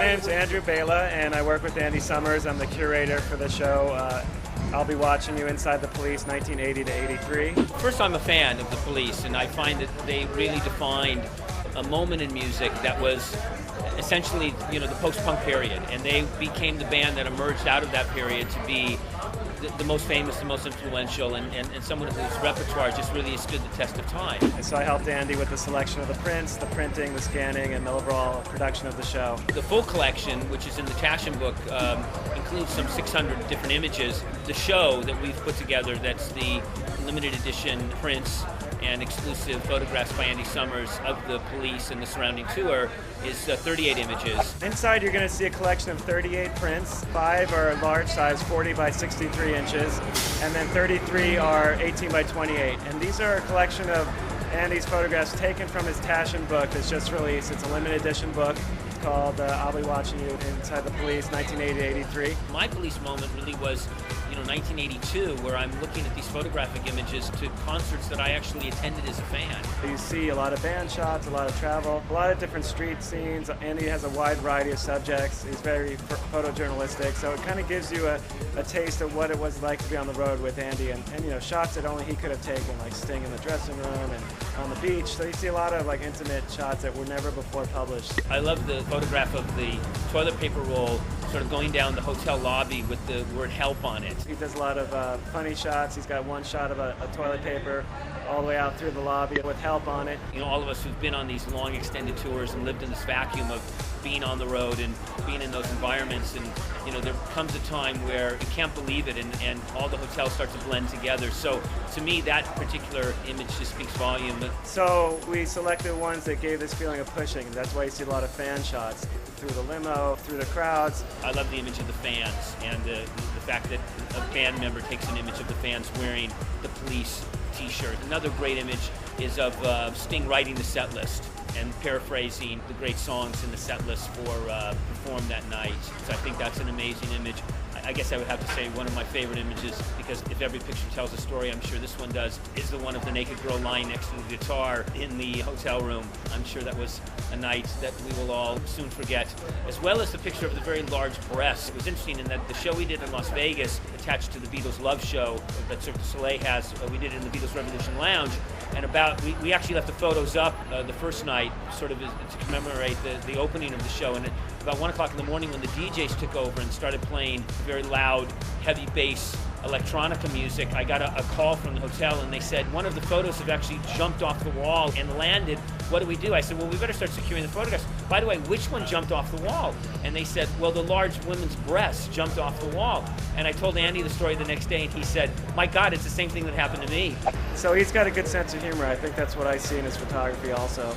name's Andrew Bela, and I work with Andy Summers. I'm the curator for the show. I'll be watching you Inside the Police, 1980 to 83. First, I'm a fan of the Police, and I find that they really defined a moment in music that was essentially, the post-punk period, and they became the band that emerged out of that period to be the most famous, the most influential, and someone whose repertoire just really stood the test of time. And so I helped Andy with the selection of the prints, the printing, the scanning, and the overall production of the show. The full collection, which is in the Taschen book, includes some 600 different images. The show that we've put together, that's the limited edition prints and exclusive photographs by Andy Summers of the Police and the surrounding tour, is 38 images. Inside you're going to see a collection of 38 prints. 5 are large size, 40 by 63 inches, and then 33 are 18 by 28. And these are a collection of Andy's photographs taken from his Taschen book that's just released. It's a limited edition book called I'll Be Watching You Inside the Police, 1980-83. My Police moment really was 1982, where I'm looking at these photographic images to concerts that I actually attended as a fan. You see a lot of band shots, a lot of travel, a lot of different street scenes. Andy has a wide variety of subjects. He's very photojournalistic, so it kind of gives you a taste of what it was like to be on the road with Andy, and shots that only he could have taken, like Sting in the dressing room and on the beach. So you see a lot of intimate shots that were never before published. I love the photograph of the toilet paper roll sort of going down the hotel lobby with the word help on it. He does a lot of funny shots. He's got one shot of a toilet paper all the way out through the lobby with help on it. All of us who've been on these long extended tours and lived in this vacuum of being on the road and being in those environments, and there comes a time where you can't believe it, and all the hotels start to blend together. So to me, that particular image just speaks volume. So we selected ones that gave this feeling of pushing. That's why you see a lot of fan shots through the limo, through the crowds. I love the image of the fans, and the fact that a band member takes an image of the fans wearing the Police t-shirt. Another great image is of Sting writing the set list and paraphrasing the great songs in the set list performed that night. So I think that's an amazing image. I guess I would have to say one of my favorite images, because if every picture tells a story, I'm sure this one does, is the one of the naked girl lying next to the guitar in the hotel room. I'm sure that was a night that we will all soon forget, as well as the picture of the very large breasts. It was interesting in that the show we did in Las Vegas, attached to the Beatles Love Show that Cirque du Soleil has, we did it in the Beatles Revolution Lounge, and we actually left the photos up the first night, sort of to commemorate the opening of the show. And about 1 o'clock in the morning, when the DJs took over and started playing very loud, heavy bass electronica music, I got a call from the hotel, and they said one of the photos have actually jumped off the wall and landed. What do we do? I said, well, we better start securing the photographs. By the way, which one jumped off the wall? And they said, well, the large women's breasts jumped off the wall. And I told Andy the story the next day, and he said, my God, it's the same thing that happened to me. So he's got a good sense of humor. I think that's what I see in his photography also.